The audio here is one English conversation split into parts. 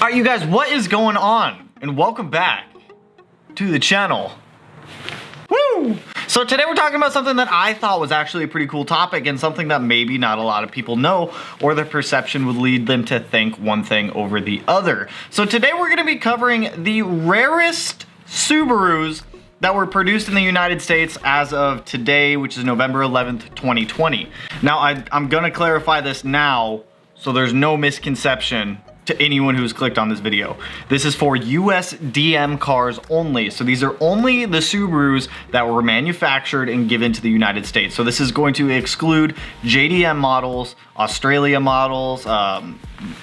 All right, you guys, what is going on? And welcome back to the channel. Woo! So today we're talking about something that I thought was actually a pretty cool topic and something that maybe not a lot of people know, or their perception would lead them to think one thing over the other. So today we're gonna be covering the rarest Subarus that were produced in the United States as of today, which is November 11th, 2020. Now, I'm gonna clarify this now so there's no misconception to anyone who's clicked on this video. This is for US DM cars only. So these are only the Subarus that were manufactured and given to the United States. So this is going to exclude JDM models, Australia models,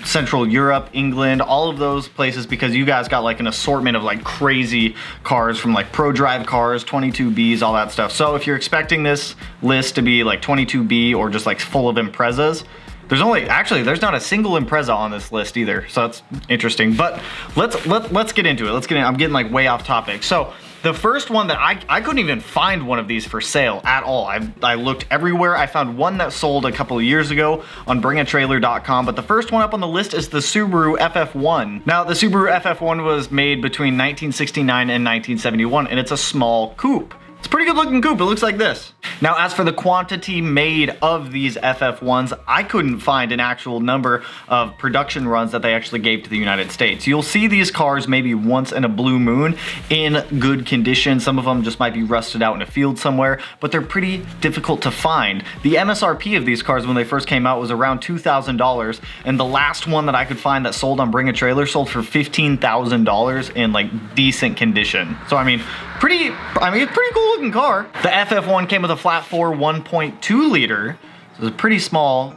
Central Europe, England, all of those places, because you guys got like an assortment of like crazy cars from like pro drive cars, 22Bs, all that stuff. So if you're expecting this list to be like 22B or just like full of Imprezas, there's not a single Impreza on this list either, so that's interesting. But let's get into it. I'm getting like way off topic. So the first one that I couldn't even find one of these for sale at all. I looked everywhere. I found one that sold a couple of years ago on bringatrailer.com, but the first one up on the list is the Subaru FF1. Now, the Subaru FF1 was made between 1969 and 1971, and it's a small coupe. It's a pretty good looking coupe. It looks like this. Now, as for the quantity made of these FF1s, I couldn't find an actual number of production runs that they actually gave to the United States. You'll see these cars maybe once in a blue moon in good condition. Some of them just might be rusted out in a field somewhere, but they're pretty difficult to find. The MSRP of these cars when they first came out was around $2,000, and the last one that I could find that sold on Bring a Trailer sold for $15,000 in like decent condition. So I mean, it's a pretty cool looking car. The FF1 came with a flat 4 1.2 liter. So it's a pretty small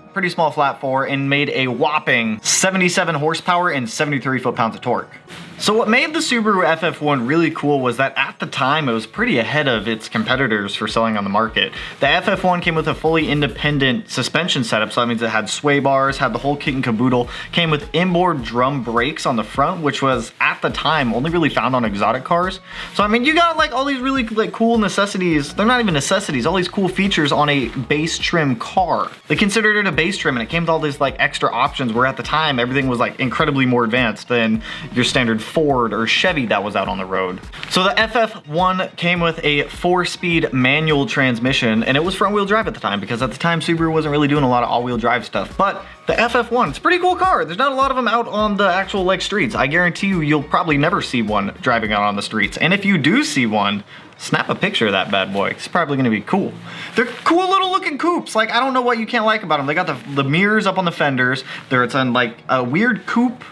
flat 4, and made a whopping 77 horsepower and 73 foot-pounds of torque. So what made the Subaru FF1 really cool was that at the time it was pretty ahead of its competitors for selling on the market. The FF1 came with a fully independent suspension setup, so that means it had sway bars, had the whole kit and caboodle, came with inboard drum brakes on the front, which was at the time only really found on exotic cars. So I mean, you got like all these really like cool necessities. They're not even necessities, all these cool features on a base trim car. They considered it a base trim, and it came with all these like extra options where at the time everything was like incredibly more advanced than your standard Ford or Chevy that was out on the road. So the FF1 came with a 4-speed manual transmission, and it was front wheel drive at the time, because at the time Subaru wasn't really doing a lot of all-wheel drive stuff. But the FF1, it's a pretty cool car. There's not a lot of them out on the actual like streets. I guarantee you'll probably never see one driving out on the streets. And if you do see one, snap a picture of that bad boy. It's probably gonna be cool. They're cool little looking coupes. Like, I don't know what you can't like about them. They got the mirrors up on the fenders. It's on like a weird coupe,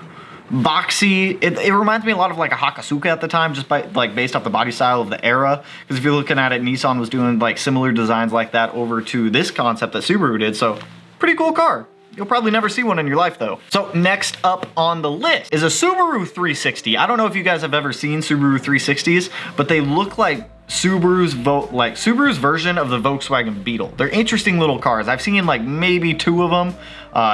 boxy. It reminds me a lot of like a Hakasuka at the time, just by like based off the body style of the era. Because if you're looking at it, Nissan was doing like similar designs like that over to this concept that Subaru did. So pretty cool car. You'll probably never see one in your life though. So next up on the list is a Subaru 360. I don't know if you guys have ever seen Subaru 360s, but they look like Subaru's version of the Volkswagen Beetle. They're interesting little cars. I've seen like maybe 2 of them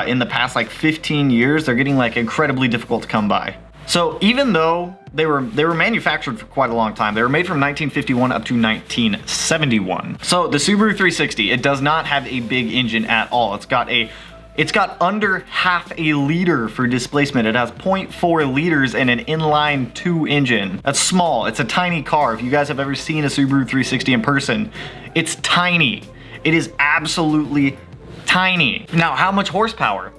in the past like 15 years. They're getting like incredibly difficult to come by. So even though they were manufactured for quite a long time, they were made from 1951 up to 1971. So the Subaru 360, it does not have a big engine at all. It's got under half a liter for displacement. It has 0.4 liters and an inline 2 engine. That's small. It's a tiny car. If you guys have ever seen a Subaru 360 in person, it's tiny. It is absolutely tiny. Now, how much horsepower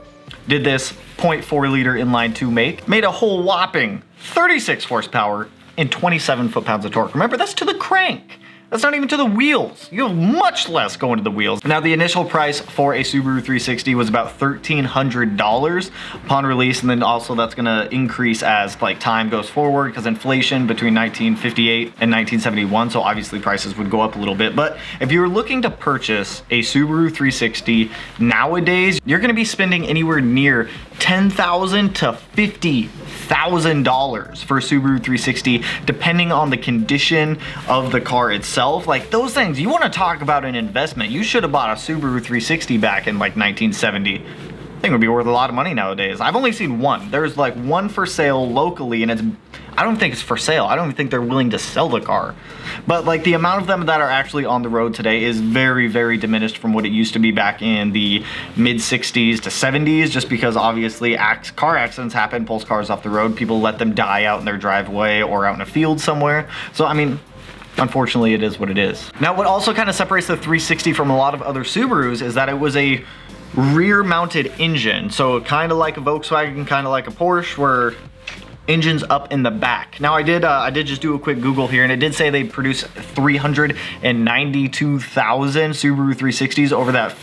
did this 0.4 liter inline 2 make? Made a whole whopping 36 horsepower and 27 foot-pounds of torque. Remember, that's to the crank. That's not even to the wheels. You have much less going to the wheels. Now, the initial price for a Subaru 360 was about $1,300 upon release, and then also that's gonna increase as like time goes forward, because inflation between 1958 and 1971, so obviously prices would go up a little bit. But if you're looking to purchase a Subaru 360 nowadays, you're gonna be spending anywhere near $10,000 to $50,000 for a Subaru 360, depending on the condition of the car itself. Like those things, you want to talk about an investment. You should have bought a Subaru 360 back in like 1970. think it would be worth a lot of money nowadays. I've only seen one. There's like one for sale locally, and I don't think it's for sale. I don't even think they're willing to sell the car. But like the amount of them that are actually on the road today is very, very diminished from what it used to be back in the mid 60s to 70s, just because obviously car accidents happen, pulls cars off the road, people let them die out in their driveway or out in a field somewhere. So I mean, unfortunately, it is what it is. Now, what also kind of separates the 360 from a lot of other Subarus is that it was a rear-mounted engine. So kind of like a Volkswagen, kind of like a Porsche, where engine's up in the back. Now, I did just do a quick Google here, and it did say they produced 392,000 Subaru 360s over that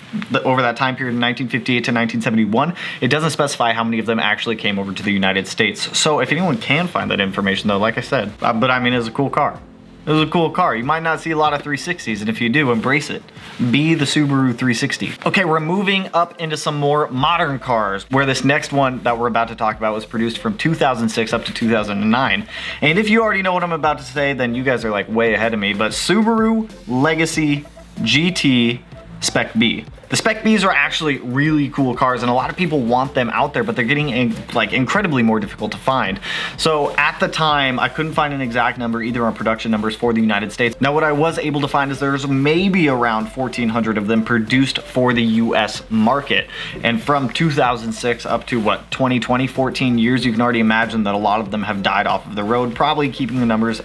time period, 1958 to 1971. It doesn't specify how many of them actually came over to the United States. So if anyone can find that information, though, like I said, but I mean, it's a cool car. It was a cool car. You might not see a lot of 360s, and if you do, embrace it. Be the Subaru 360. Okay, we're moving up into some more modern cars, where this next one that we're about to talk about was produced from 2006 up to 2009. And if you already know what I'm about to say, then you guys are like way ahead of me, but Subaru Legacy GT Spec B. The Spec Bs are actually really cool cars, and a lot of people want them out there, but they're getting like incredibly more difficult to find. So at the time, I couldn't find an exact number either on production numbers for the United States. Now, what I was able to find is there's maybe around 1,400 of them produced for the US market. And from 2006 up to what, 2020, 14 years, you can already imagine that a lot of them have died off of the road, probably keeping the numbers,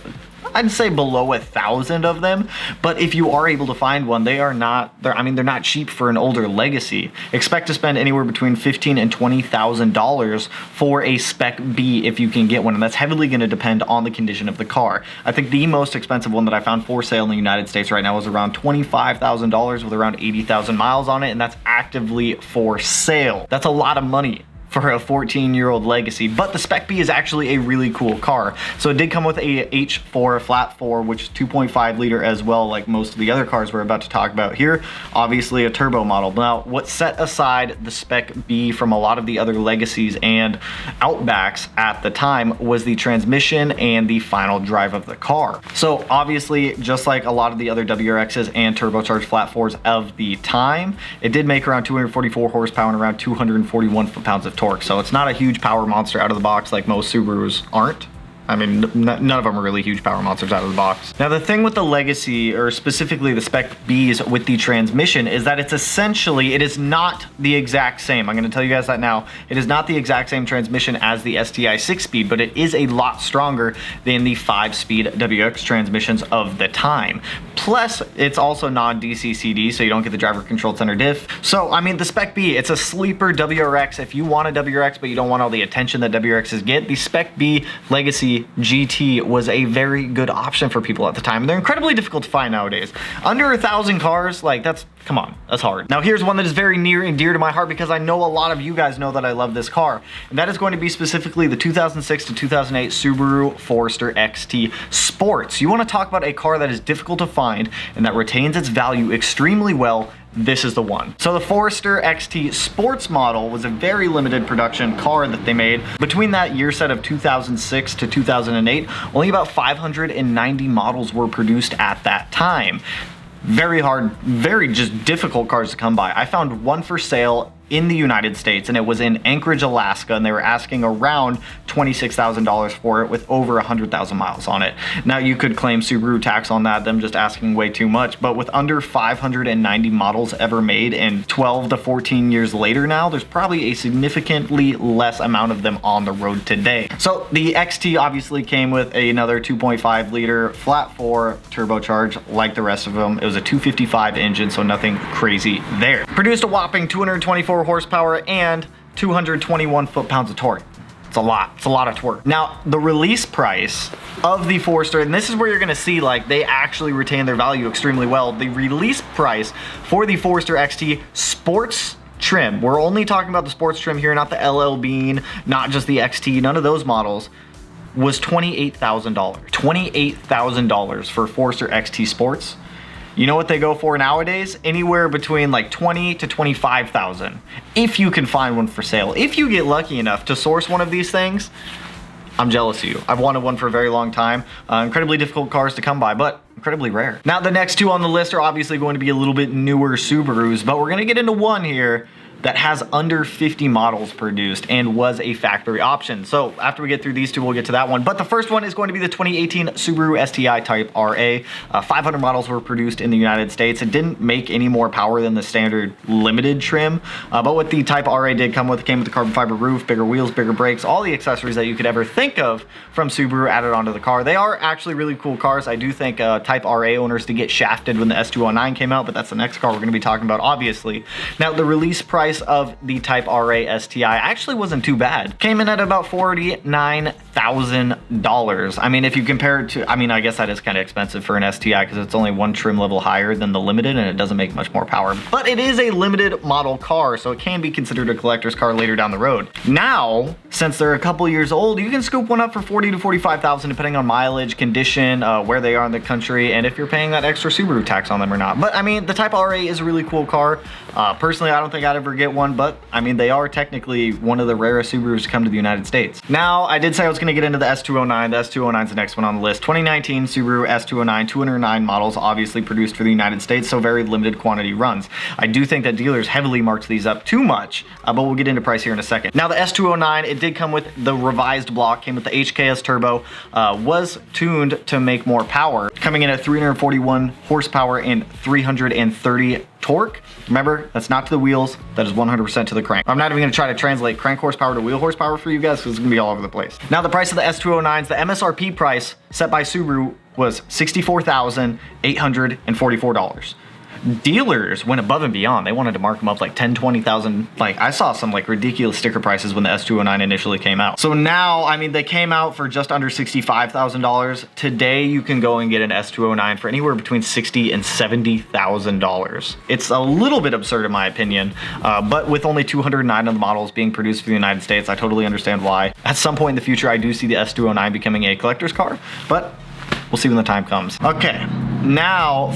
I'd say, below 1,000 of them. But if you are able to find one, they're not cheap for an older Legacy. Expect to spend anywhere between $15,000 and $20,000 for a Spec B if you can get one, and that's heavily going to depend on the condition of the car. I think the most expensive one that I found for sale in the United States right now was around $25,000 with around 80,000 miles on it, and that's actively for sale. That's a lot of money for a 14-year-old Legacy, but the Spec B is actually a really cool car. So it did come with a H4 flat 4, which is 2.5 liter as well, like most of the other cars we're about to talk about here. Obviously a turbo model. Now, what set aside the Spec B from a lot of the other Legacies and Outbacks at the time was the transmission and the final drive of the car. So obviously, just like a lot of the other WRXs and turbocharged flat 4s of the time, it did make around 244 horsepower and around 241 foot-pounds of torque. So it's not a huge power monster out of the box like most Subarus aren't. I mean, none of them are really huge power monsters out of the box. Now, the thing with the Legacy, or specifically the Spec Bs with the transmission, is that it is not the exact same. I'm going to tell you guys that now. It is not the exact same transmission as the STi 6-speed, but it is a lot stronger than the 5-speed WRX transmissions of the time. Plus, it's also non-DC CD, so you don't get the driver controlled center diff. So, I mean, the Spec B, it's a sleeper WRX. If you want a WRX, but you don't want all the attention that WRXs get, the Spec B Legacy GT was a very good option for people at the time. And they're incredibly difficult to find nowadays. Under 1,000 cars, like come on, that's hard. Now, here's one that is very near and dear to my heart because I know a lot of you guys know that I love this car. And that is going to be specifically the 2006 to 2008 Subaru Forester XT Sports. You want to talk about a car that is difficult to find and that retains its value extremely well. This is the one. So the Forester XT Sports model was a very limited production car that they made. Between that year set of 2006 to 2008, only about 590 models were produced at that time. Very hard, very just difficult cars to come by. I found one for sale in the United States, and it was in Anchorage, Alaska, and they were asking around $26,000 for it with over 100,000 miles on it. Now, you could claim Subaru tax on that, them just asking way too much, but with under 590 models ever made and 12 to 14 years later now, there's probably a significantly less amount of them on the road today. So the XT obviously came with another 2.5 liter flat 4 turbocharged like the rest of them. It was a 255 engine, so nothing crazy there. Produced a whopping 224 horsepower and 221 foot-pounds of torque. It's a lot of torque. Now, the release price of the Forester, and this is where you're gonna see like they actually retain their value extremely well. The release price for the Forester XT Sports trim, we're only talking about the sports trim here, not the LL Bean, not just the XT, none of those models, was $28,000. $28,000 for Forester XT Sports. You know what they go for nowadays? Anywhere between like 20 to 25,000. If you can find one for sale. If you get lucky enough to source one of these things, I'm jealous of you. I've wanted one for a very long time. Incredibly difficult cars to come by, but incredibly rare. Now, the next two on the list are obviously going to be a little bit newer Subarus, but we're gonna get into one here that has under 50 models produced and was a factory option. So after we get through these two, we'll get to that one. But the first one is going to be the 2018 Subaru STi Type RA. 500 models were produced in the United States. It didn't make any more power than the standard limited trim, but what the Type RA did come with, it came with the carbon fiber roof, bigger wheels, bigger brakes, all the accessories that you could ever think of from Subaru added onto the car. They are actually really cool cars. I do think Type RA owners did get shafted when the S209 came out, but that's the next car we're going to be talking about, obviously. Now, the release price of the Type RA STi actually wasn't too bad. Came in at about $49,000. I mean, if you compare it to, I mean, I guess that is kind of expensive for an STi because it's only one trim level higher than the limited and it doesn't make much more power. But it is a limited model car, so it can be considered a collector's car later down the road. Now, since they're a couple years old, you can scoop one up for $40,000 to $45,000 depending on mileage, condition, where they are in the country, and if you're paying that extra Subaru tax on them or not. But I mean, the Type RA is a really cool car. Personally, I don't think I'd ever get one, but I mean, they are technically one of the rarest Subarus to come to the United States. Now, I did say I was going to get into the S209. The S209 is the next one on the list. 2019 Subaru S209, 209 models, obviously produced for the United States, so very limited quantity runs. I do think that dealers heavily marked these up too much, but we'll get into price here in a second. Now, the S209, it did come with the revised block, came with the HKS turbo, was tuned to make more power, coming in at 341 horsepower and 330 torque. Remember, that's not to the wheels, that is 100% to the crank. I'm not even gonna try to translate crank horsepower to wheel horsepower for you guys because it's gonna be all over the place. Now, the price of the S209s, the MSRP price set by Subaru was $64,844. Dealers went above and beyond. They wanted to mark them up like 10, 20,000. Like, I saw some like ridiculous sticker prices when the S209 initially came out. So now, I mean, they came out for just under $65,000. Today, you can go and get an S209 for anywhere between $60,000 and $70,000. It's a little bit absurd in my opinion, but with only 209 of the models being produced for the United States, I totally understand why. At some point in the future, I do see the S209 becoming a collector's car, but we'll see when the time comes. Okay, now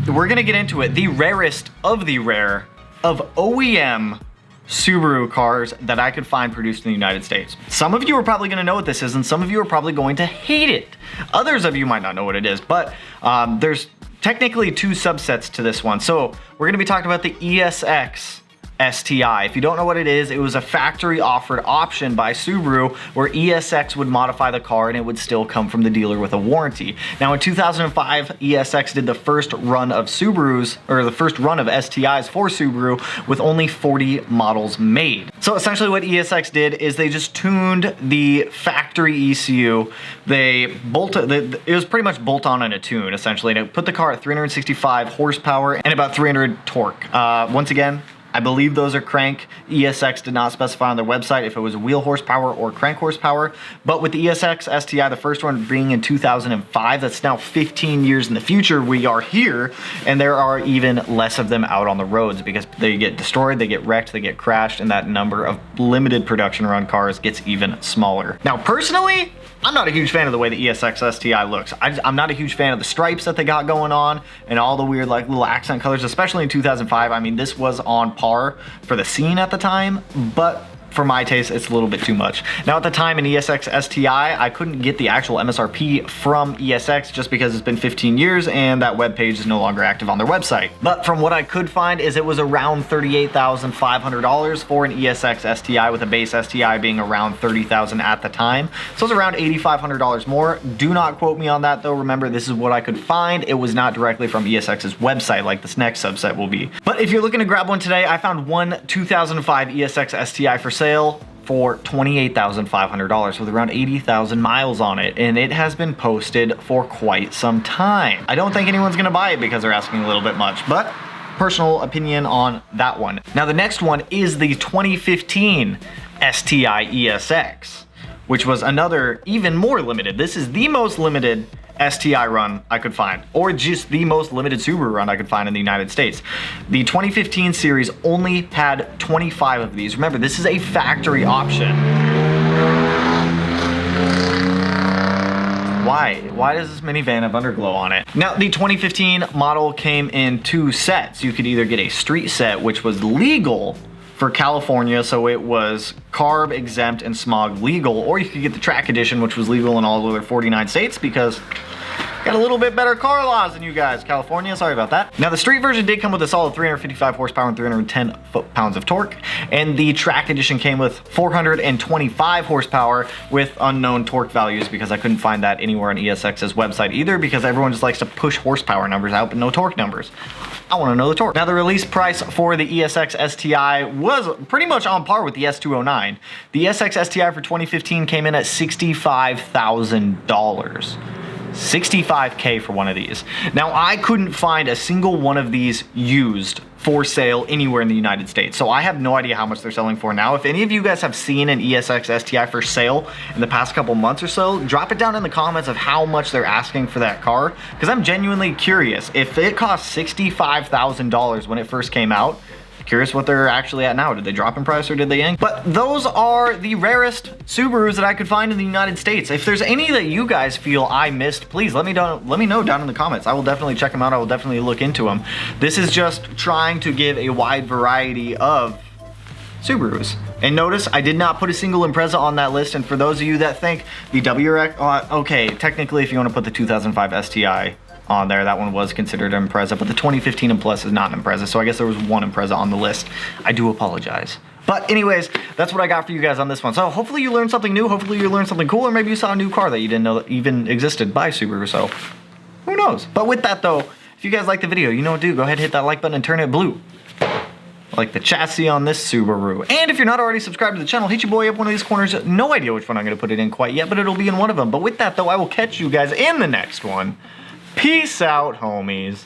we're gonna get into it. The rarest of the rare of OEM Subaru cars that I could find produced in the United States. Some of you are probably gonna know what this is, and some of you are probably going to hate it. Others of you might not know what it is, but there's technically two subsets to this one. So we're gonna be talking about the ESX STi. If you don't know what it was a factory offered option by Subaru where ESX would modify the car and it would still come from the dealer with a warranty. Now in 2005, ESX did the first run of Subarus, or the first run of STIs for Subaru with only 40 models made. So essentially what ESX did is they just tuned the factory ECU. It was pretty much bolt on and a tune essentially, and it put the car at 365 horsepower and about 300 torque. Once again, I believe those are crank. ESX did not specify on their website if it was wheel horsepower or crank horsepower, but with the ESX STi, the first one being in 2005, that's now 15 years in the future, we are here, and there are even less of them out on the roads because they get destroyed, they get wrecked, they get crashed, and that number of limited production run cars gets even smaller. Now, personally, I'm not a huge fan of the way the ESX STi looks. I'm not a huge fan of the stripes that they got going on and all the weird like little accent colors, especially in 2005. I mean, this was on par for the scene at the time, but for my taste, it's a little bit too much. Now at the time in ESX STi, I couldn't get the actual MSRP from ESX just because it's been 15 years and that web page is no longer active on their website. But from what I could find is it was around $38,500 for an ESX STi with a base STi being around $30,000 at the time. So it's around $8,500 more. Do not quote me on that though. Remember, this is what I could find. It was not directly from ESX's website like this next subset will be. But if you're looking to grab one today, I found one 2005 ESX STi for sale for $28,500 with around 80,000 miles on it, and it has been posted for quite some time. I don't think anyone's gonna buy it because they're asking a little bit much, but personal opinion on that one. Now the next one is the 2015 STi ESX, which was another even more limited. This is the most limited STi run I could find, or just the most limited Subaru run I could find in the United States. The 2015 series only had 25 of these. Remember, this is a factory option. Why does this minivan have underglow on it? Now, the 2015 model came in two sets. You could either get a street set, which was legal for California, so it was carb exempt and smog legal, or you could get the track edition, which was legal in all other 49 states because Got a little bit better car laws than you guys, California. Sorry about that. Now, the street version did come with a solid 355 horsepower and 310 foot-pounds of torque, and the track edition came with 425 horsepower with unknown torque values because I couldn't find that anywhere on ESX's website either, because everyone just likes to push horsepower numbers out but no torque numbers. I want to know the torque. Now, the release price for the ESX STi was pretty much on par with the S209. The ESX STi for 2015 came in at $65,000. $65K for one of these. Now, I couldn't find a single one of these used for sale anywhere in the United States, so I have no idea how much they're selling for now. If any of you guys have seen an ESX STi for sale in the past couple months or so, drop it down in the comments of how much they're asking for that car, because I'm genuinely curious. If it cost $65,000 when it first came out, curious what they're actually at now. Did they drop in price or did they yank? But those are the rarest Subarus that I could find in the United States. If there's any that you guys feel I missed, please let me know down in the comments. I will definitely check them out. I will definitely look into them. This is just trying to give a wide variety of Subarus. And notice I did not put a single Impreza on that list. And for those of you that think the WRX, okay, technically if you want to put the 2005 STi on there, that one was considered an Impreza, but the 2015 and Plus is not an Impreza, so I guess there was one Impreza on the list. I do apologize. But anyways, that's what I got for you guys on this one. So hopefully you learned something new, hopefully you learned something cool, or maybe you saw a new car that you didn't know that even existed by Subaru, so who knows? But with that though, if you guys like the video, you know what to do. Go ahead and hit that like button and turn it blue, like the chassis on this Subaru. And if you're not already subscribed to the channel, hit your boy up one of these corners. No idea which one I'm going to put it in quite yet, but it'll be in one of them. But with that though, I will catch you guys in the next one. Peace out, homies.